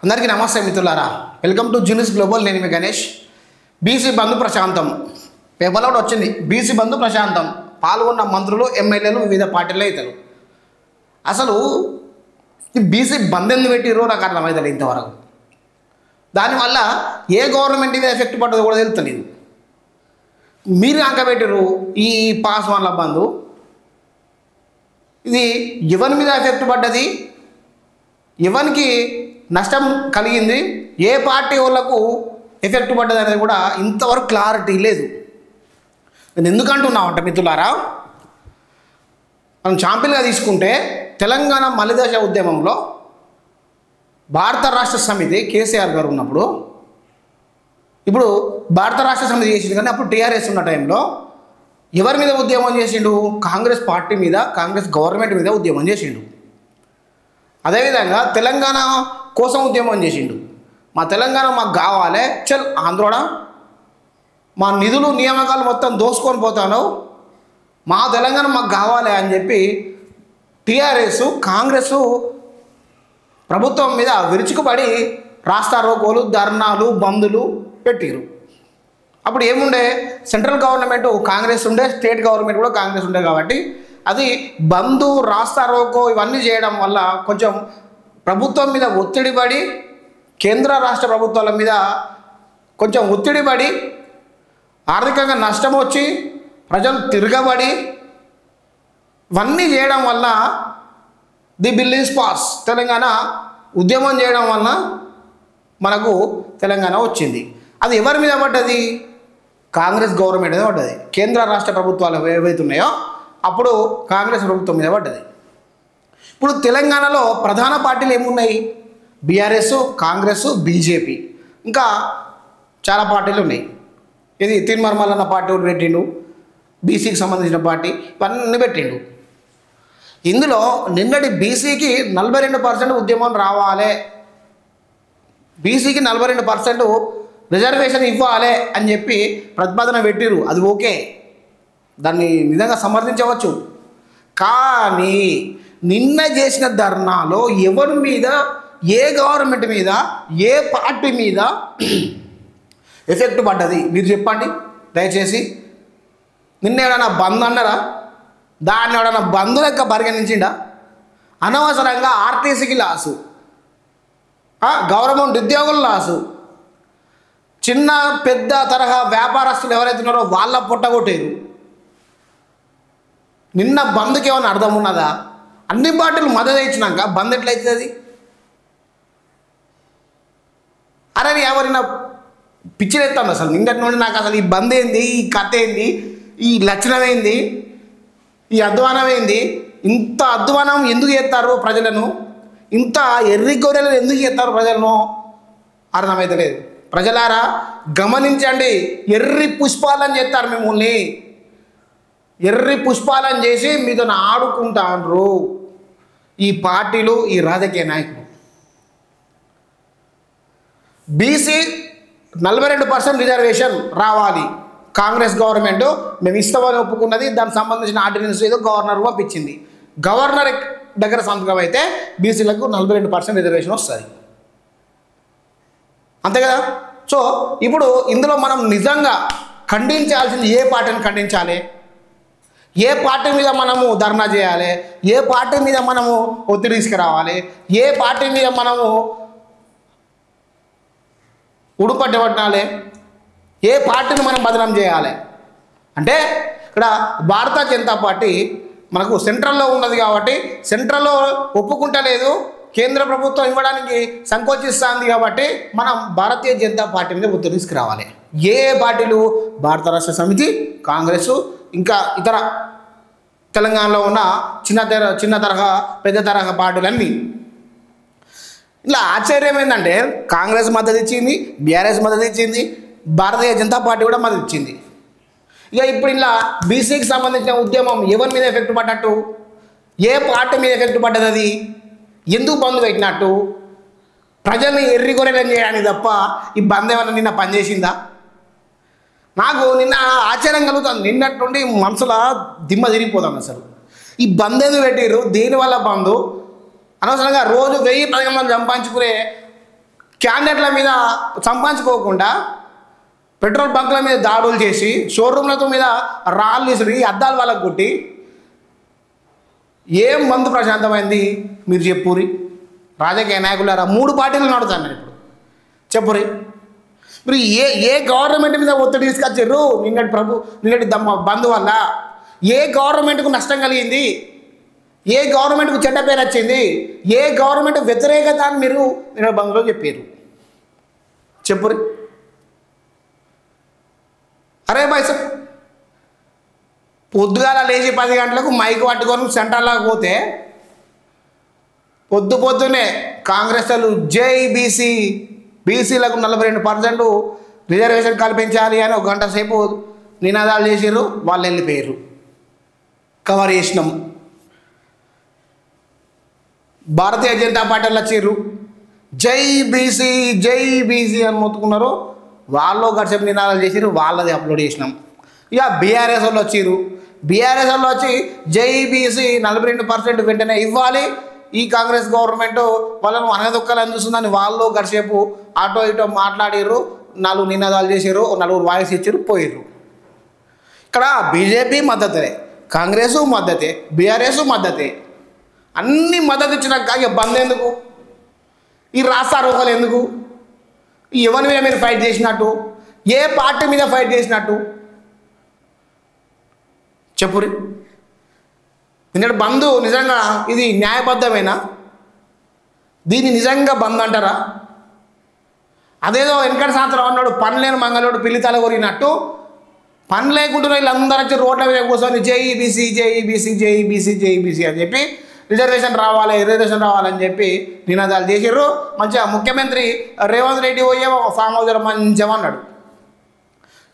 అందరికీ నమస్తే మిత్రులారా, వెల్కమ్ టు జూనియస్ గ్లోబల్. నేను మీ గణేష్. బీసీ బంధు ప్రశాంతం పేపర్లో వచ్చింది. బీసీ బంధు ప్రశాంతం, పాల్గొన్న మంత్రులు ఎమ్మెల్యేలు వివిధ పార్టీల ఇతరులు. అసలు ఈ బీసీ బంద్ ఎందుకు పెట్టిరో నాకు అర్థమవుతుంది ఇంతవరకు. దానివల్ల ఏ గవర్నమెంట్ మీద ఎఫెక్ట్ పడ్డదో కూడా తెలుస్తలేదు. మీరు అంక పెట్టిరు ఈ పాస్ వన్ల బంధు, ఇది ఎవరి మీద ఎఫెక్ట్ పడ్డది, ఎవరికి నష్టం కలిగింది, ఏ పార్టీ వాళ్ళకు ఎఫెక్ట్ పడ్డది అనేది కూడా ఇంతవరకు క్లారిటీ లేదు. నేను ఎందుకంటున్నామంటే మిత్రులారా, మనం ఛాంపియన్గా తీసుకుంటే తెలంగాణ మలిదశ ఉద్యమంలో భారత రాష్ట్ర సమితి కేసీఆర్ గారు ఉన్నప్పుడు, ఇప్పుడు భారత రాష్ట్ర సమితి చేసింది కానీ అప్పుడు టీఆర్ఎస్ ఉన్న టైంలో ఎవరి మీద ఉద్యమం చేసిండు? కాంగ్రెస్ పార్టీ మీద, కాంగ్రెస్ గవర్నమెంట్ మీద ఉద్యమం చేసిండు. అదేవిధంగా తెలంగాణ కోసం ఉద్యమం చేసిండు. మా తెలంగాణ మాకు కావాలి, చల్ ఆంధ్రోడ మా నిధులు నియామకాలు మొత్తం దోసుకొని పోతాను, మా తెలంగాణ మాకు కావాలి అని చెప్పి టీఆర్ఎస్ కాంగ్రెస్ ప్రభుత్వం మీద విరుచుకుపడి రాస్తారోకోలు, ధర్నాలు, బందులు పెట్టిరు. అప్పుడు ఏముండే, సెంట్రల్ గవర్నమెంట్ కాంగ్రెస్ ఉండే, స్టేట్ గవర్నమెంట్ కూడా కాంగ్రెస్ ఉండే కాబట్టి అది బంధు, రాస్తారోకో ఇవన్నీ చేయడం వల్ల కొంచెం ప్రభుత్వం మీద ఒత్తిడి పడి, కేంద్ర రాష్ట్ర ప్రభుత్వాల మీద కొంచెం ఒత్తిడి పడి ఆర్థికంగా నష్టం వచ్చి ప్రజలు తిరగబడి ఇవన్నీ చేయడం వల్ల the bill is pass, Telangana ఉద్యమం చేయడం వలన మనకు తెలంగాణ వచ్చింది. అది ఎవరి మీద పడ్డది? కాంగ్రెస్ గవర్నమెంట్ మీద పడ్డది. కేంద్ర రాష్ట్ర ప్రభుత్వాలు ఏవైతే ఉన్నాయో అప్పుడు కాంగ్రెస్ ప్రభుత్వం మీద పడ్డది. ఇప్పుడు తెలంగాణలో ప్రధాన పార్టీలు ఏమున్నాయి? బీఆర్ఎస్, కాంగ్రెస్, బీజేపీ, ఇంకా చాలా పార్టీలు ఉన్నాయి. ఇది తిరుమల అన్న పార్టీ ఒకటి పెట్టిండు, బీసీకి సంబంధించిన పార్టీ, ఇవన్నీ పెట్టిండు. ఇందులో నిన్నటి బీసీకి 42% ఉద్యమం రావాలి, బీసీకి 42% రిజర్వేషన్ ఇవ్వాలి అని చెప్పి ప్రతిపాదన పెట్టిరు. అది ఓకే, దాన్ని నిజంగా సమర్థించవచ్చు. కానీ నిన్న చేసిన ధర్నాలో ఎవరి మీద, ఏ గవర్నమెంట్ మీద, ఏ పార్టీ మీద ఎఫెక్ట్ పడ్డది మీరు చెప్పండి దయచేసి. నిన్న ఎవడన్నా బంద్ అన్నారా? దాన్ని ఎవడన్నా బంధు లెక్క పరిగణించిండా? అనవసరంగా ఆర్టీసీకి లాసు, గవర్నమెంట్ ఉద్యోగులు లాసు, చిన్న పెద్ద తరహా వ్యాపారస్తులు ఎవరైతే ఉన్నారో వాళ్ళ పొట్టగొట్టారు. నిన్న బంద్కి ఏమైనా అర్థం ఉన్నదా? అన్ని పార్టీలు మద్దతు ఇచ్చినాక బంద్ ఎట్లయితుంది? అరే ఎవరైనా పిచ్చిరెత్తాను అసలు నిన్నటి నుండి నాకు. అసలు ఈ బంద్ ఏంది, ఈ కథ ఏంది, ఈ లక్షణం ఏంది, ఈ అధ్వానం ఏంది? ఇంత అధ్వానం ఎందుకు చేస్తారు ప్రజలను? ఇంత ఎర్రి గొర్రెలను ఎందుకు చేస్తారు ప్రజలను? అర్థమైతే లేదు. ప్రజలారా గమనించండి, ఎర్రి పుష్పాలని చేస్తారు మిమ్మల్ని, ఎర్రి పుష్పాలను చేసి మీతో ఆడుకుంటారు ఈ పార్టీలు, ఈ రాజకీయ నాయకులు. బీసీ 42% రిజర్వేషన్ రావాలి, కాంగ్రెస్ గవర్నమెంట్ మేము ఇస్తామని ఒప్పుకున్నది. దానికి సంబంధించిన ఆర్డినెన్స్ ఏదో గవర్నర్ పంపించింది. గవర్నర్ దగ్గర సంతకం అయితే బీసీలకు 42% రిజర్వేషన్ వస్తుంది, అంతే కదా. సో ఇప్పుడు ఇందులో మనం నిజంగా ఖండించాల్సింది ఏ పార్టీని ఖండించాలి, ఏ పార్టీ మీద మనము ధర్నా చేయాలి, ఏ పార్టీ మీద మనము ఒత్తిడి తీసుకురావాలి, ఏ పార్టీ మీద మనము ఉడుపట్టి పట్టాలి, ఏ పార్టీని మనం బదనాం చేయాలి అంటే, ఇక్కడ భారత జనతా పార్టీ మనకు సెంట్రల్లో ఉన్నది కాబట్టి సెంట్రల్లో ఒప్పుకుంటలేదు, కేంద్ర ప్రభుత్వం ఇవ్వడానికి సంకోచిస్తుంది కాబట్టి మనం భారతీయ జనతా పార్టీ మీద ఒత్తిడి తీసుకురావాలి. ఏ పార్టీలు? భారత రాష్ట్ర సమితి, కాంగ్రెస్, ఇంకా ఇతర తెలంగాణలో ఉన్న చిన్న తరహా పెద్ద తరహా పార్టీలన్నీ. ఇలా ఆశ్చర్యం ఏంటంటే కాంగ్రెస్ మద్దతు ఇచ్చింది, బీఆర్ఎస్ మద్దతు ఇచ్చింది, భారతీయ జనతా పార్టీ కూడా మద్దతు ఇచ్చింది. ఇక ఇప్పుడు ఇలా బీసీకి సంబంధించిన ఉద్యమం ఎవరి మీద ఎఫెక్ట్ పడ్డట్టు? ఏ పార్టీ మీద ఎఫెక్ట్ పడ్డది? అది ఎందుకు బంద్ పెట్టినట్టు? ప్రజల్ని ఎర్రి గొర్రెలను చేయడానికి తప్ప ఈ బంద్ ఏమన్నా నిన్న పనిచేసిందా? నాకు నిన్న ఆశ్చర్యం కలుగుతుంది. నిన్నటి నుండి మనసులో దిమ్మ తిరిగిపోతాను. అసలు ఈ బంద్ ఎందుకు పెట్టిరు? దీనివల్ల బంధు అనవసరంగా రోజు 1000-10 మంది సంపాదించుకునే క్యాండిడేట్ల మీద సంపాదించుకోకుండా పెట్రోల్ బంకుల మీద దాడులు చేసి షోరూమ్లతో మీద రాళ్ళు విసిరి అద్దాలు వాళ్ళకు కొట్టి ఏం బంధు ప్రశాంతమైంది మీరు చెప్పురి. రాజకీయ నాయకులారా 3 పార్టీలు నడుతాను ఇప్పుడు చెప్పురి. మీరు ఏ గవర్నమెంట్ మీద ఒత్తిడి తీసుకొచ్చారు నిన్నటి బంధు వల్ల? ఏ గవర్నమెంట్కు నష్టం కలిగింది? ఏ గవర్నమెంట్కు చెడ్డ పేరు వచ్చింది? ఏ గవర్నమెంట్ వ్యతిరేకత అని మీరు నిన్నటి బంధులో చెప్పారు చెప్పురి. అరే భాయ్ సార్, పొద్దుగాల లేచి 10 గంటలకు మైక్ పట్టుకొని సెంటర్లోకి పోతే పొద్దునే కాంగ్రెస్ వాళ్ళు జై బీసీ, బీసీలకు 42% రిజర్వేషన్ కల్పించాలి అని 1 గంట సేపు నినాదాలు చేసారు. వాళ్ళు వెళ్ళిపోయారు, కవర్ చేసినాం. భారతీయ జనతా పార్టీ వాళ్ళు వచ్చారు, జై బీసీ జై బీసీ అని మొత్తుకున్నారు. వాళ్ళు 1 గంట సేపు నినాదాలు చేసారు, వాళ్ళది అప్లోడ్ చేసినాం. ఇక బీఆర్ఎస్ వాళ్ళు వచ్చారు, బీఆర్ఎస్ వాళ్ళు వచ్చి జై బీసీ 42% వెంటనే ఇవ్వాలి, ఈ కాంగ్రెస్ గవర్నమెంట్ వాళ్ళను అనగదొక్కాలని చూస్తుందని వాళ్ళు 1 గంట సేపు అటో ఇటో మాట్లాడారు, 4 నినాదాలు చేశారు, 4 వాయిస్ ఇచ్చారు, పోయారు. ఇక్కడ బీజేపీ మద్దతే, కాంగ్రెసు మద్దతే, బీఆర్ఎస్ మద్దతే, అన్ని మద్దతు ఇచ్చినాక ఇక బంద్ ఎందుకు? ఈ రాష్ట్ర ఆరోగ్యాలు ఎందుకు? ఎవరి మీద మీరు ఫైట్ చేసినట్టు? ఏ పార్టీ మీద ఫైట్ చేసినట్టు చెప్పురి. నిన్నటి బంధు నిజంగా ఇది న్యాయబద్ధమేనా? దీన్ని నిజంగా బంద్ అంటారా? అదేదో వెనకటి సాయంత్రం అన్నాడు పని లేని మంగళోడు పిల్లి తల కొరిగినట్టు పని లేకుండా వీళ్ళందరూ వచ్చి రోడ్ల మీద కూర్చొని జేఈబీసీ జేఈబీసీ జేఈబీసీ జేఈబీసీ అని చెప్పి రిజర్వేషన్ రావాలని చెప్పి నినాదాలు చేసారు. మంచిగా ముఖ్యమంత్రి రేవంత్ రెడ్డి పోయే ఫామ్ హౌస్లో మంచిగా అన్నాడు.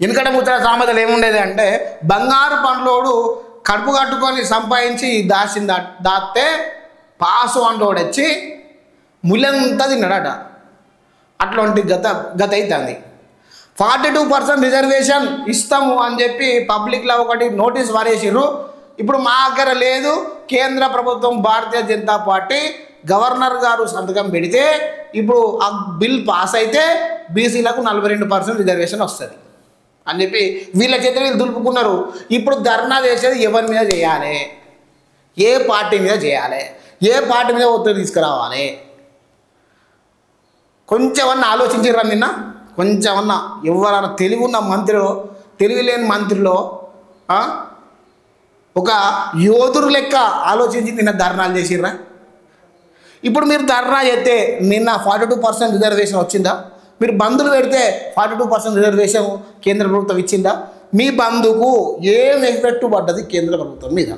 వెనుకట ముచ్చట సామెతలు ఏముండేది అంటే, బంగారు పండ్లోడు కడుపు కట్టుకొని సంపాదించి దాస్తే పాసు అంటోడు వచ్చి ముళ్ళంతా తిన్నాడట. అట్లాంటి గత అవుతుంది. 42% రిజర్వేషన్ ఇస్తాము అని చెప్పి పబ్లిక్లో ఒకటి నోటీస్ వారేసారు. ఇప్పుడు మా దగ్గర లేదు, కేంద్ర ప్రభుత్వం భారతీయ జనతా పార్టీ గవర్నర్ గారు సంతకం పెడితే ఇప్పుడు ఆ బిల్ పాస్ అయితే బీసీలకు 42% రిజర్వేషన్ వస్తుంది అని చెప్పి వీళ్ళ చేతులు వీళ్ళు దులుపుకున్నారు. ఇప్పుడు ధర్నా చేసేది ఎవరి మీద చేయాలి? ఏ పార్టీ మీద చేయాలి? ఏ పార్టీ మీద ఒత్తిడి తీసుకురావాలి? కొంచెమన్నా ఆలోచించారా? నిన్న కొంచెమన్నా ఎవరైనా తెలివి ఉన్న మంత్రిలో, తెలివి లేని మంత్రిలో ఒక యోధుడు లెక్క ఆలోచించి నిన్న ధర్నాలు చేసిర్రా? ఇప్పుడు మీరు ధర్నా చేస్తే నిన్న 42% రిజర్వేషన్ వచ్చిందా? మీరు బంధులు పెడితే 42% రిజర్వేషన్ కేంద్ర ప్రభుత్వం ఇచ్చిందా? మీ బంధుకు ఏం ఎఫెక్ట్ పడ్డది కేంద్ర ప్రభుత్వం మీద?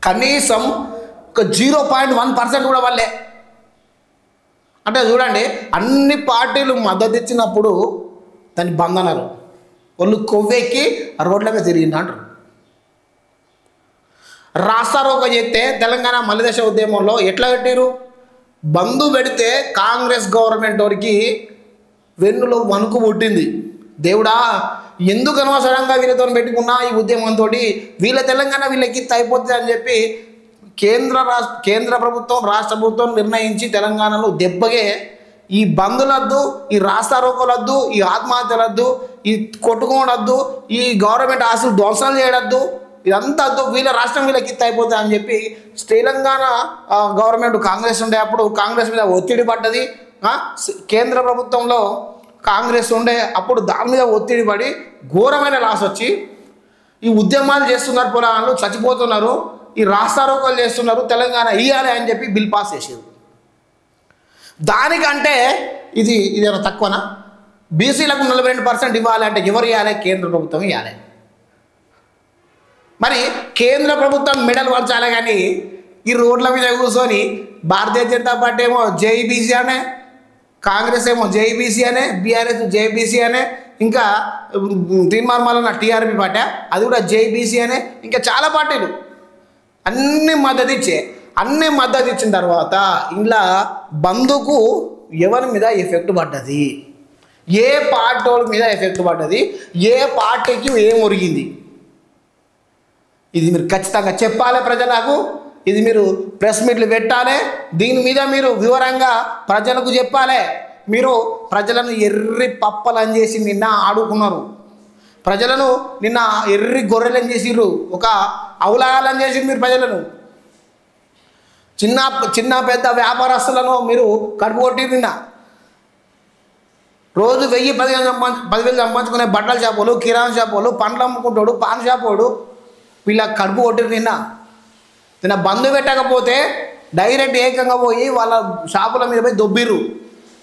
కనీసం ఒక 0.1% కూడా వాళ్ళే. అంటే చూడండి, అన్ని పార్టీలు మద్దతు ఇచ్చినప్పుడు దాన్ని బంద్ అన్నారు. వాళ్ళు కొవ్వెక్కి రోడ్ల మీద తిరిగింది అంటారు. రాస్తారోకో చేస్తే తెలంగాణ మలిదశ ఉద్యమంలో ఎట్లా పెట్టారు? బంధు పెడితే కాంగ్రెస్ గవర్నమెంట్ వారికి వెన్నులో వణుకు పుట్టింది. దేవుడా, ఎందుకు అనవసరంగా వీళ్ళతో పెట్టుకున్నా ఈ ఉద్యమంతో, వీళ్ళ తెలంగాణ వీళ్ళకి అయిపోతుంది అని చెప్పి కేంద్ర ప్రభుత్వం రాష్ట్ర ప్రభుత్వం నిర్ణయించి తెలంగాణలో దెబ్బగే ఈ బంధులద్దు, ఈ రాస్తారోకోలద్దు, ఈ ఆత్మహత్యలద్దు, ఈ కొట్టుకోవడద్దు, ఈ గవర్నమెంట్ ఆస్తులు ధ్వంసాలు చేయడద్దు, ఇదంతా వద్దు, వీళ్ళ రాష్ట్రం వీళ్ళకి అయిపోతుంది అని చెప్పి తెలంగాణ గవర్నమెంట్ కాంగ్రెస్ ఉండే అప్పుడు కాంగ్రెస్ మీద ఒత్తిడి పడ్డది. కేంద్ర ప్రభుత్వంలో కాంగ్రెస్ ఉండే అప్పుడు దాని మీద ఒత్తిడి పడి ఘోరమైన లాస్ వచ్చి ఈ ఉద్యమాలు చేస్తున్నారు, పొలాలు చచ్చిపోతున్నారు, ఈ రాస్తారోకోలు చేస్తున్నారు, తెలంగాణ ఇవ్వాలి అని చెప్పి బిల్ పాస్ చేసారు. దానికంటే ఇది తక్కువనా? బీసీలకు 42% ఇవ్వాలి అంటే ఎవరు ఇవ్వాలి? కేంద్ర ప్రభుత్వం ఇవ్వాలి. మరి కేంద్ర ప్రభుత్వం మెడల్ వంచాలి, కానీ ఈ రోడ్ల మీద కూర్చొని భారతీయ జనతా పార్టీ ఏమో జేఈబీసీ అనే, కాంగ్రెస్ ఏమో జేఈబీసీ అనే, బీఆర్ఎస్ జేబీసీ అనే, ఇంకా తీర్మార్మాలన్న టీఆర్పీ పార్టీ అది కూడా జేబీసీ అనే, ఇంకా చాలా పార్టీలు అన్ని మద్దతు ఇచ్చిన తర్వాత ఇలా బంధుకు ఎవరి మీద ఎఫెక్ట్ పడ్డది? ఏ పార్టీ మీద ఎఫెక్ట్ పడ్డది? ఏ పార్టీకి ఏం ఒరిగింది? ఇది మీరు ఖచ్చితంగా చెప్పాలి ప్రజలకు. ఇది మీరు ప్రెస్ మీట్లు పెట్టాలి, దీని మీద మీరు వివరంగా ప్రజలకు చెప్పాలి. మీరు ప్రజలను ఎర్రి పప్పలని చేసి నిన్న ఆడుకున్నారు, ప్రజలను నిన్న ఎర్రి గొర్రెలని చేసిర్రు, ఒక అవులాగాలని చేసిర్రు మీరు ప్రజలను. చిన్న చిన్న పెద్ద వ్యాపారస్తులను మీరు కడుపు కొట్టిర్రు నిన్న. రోజు 10,000-10,000 సంపాదించుకునే బట్టల షాపులు, కిరాణా షాపులు, పండ్లు అమ్ముకుంటాడు, పాన్ షాపోడు, వీళ్ళకి కడుపు కొట్టిర్రు నిన్న బంధు పెట్టకపోతే డైరెక్ట్ ఏకంగా పోయి వాళ్ళ షాపుల మీద పోయి దొబ్బిర్రు.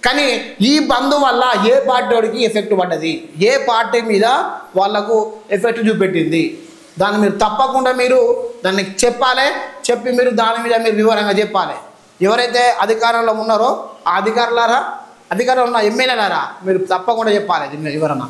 కానీ ఈ బంధు వల్ల ఏ పార్టీ వాడికి ఎఫెక్ట్ పడ్డది, ఏ పార్టీ మీద వాళ్ళకు ఎఫెక్ట్ చూపెట్టింది, దాన్ని మీరు తప్పకుండా మీరు దాన్ని చెప్పాలి. చెప్పి మీరు దాని మీద మీరు వివరంగా చెప్పాలి. ఎవరైతే అధికారంలో ఉన్నారో ఆ అధికారులు ఉన్న ఎమ్మెల్యేలారా మీరు తప్పకుండా చెప్పాలి దీని మీద వివరణ.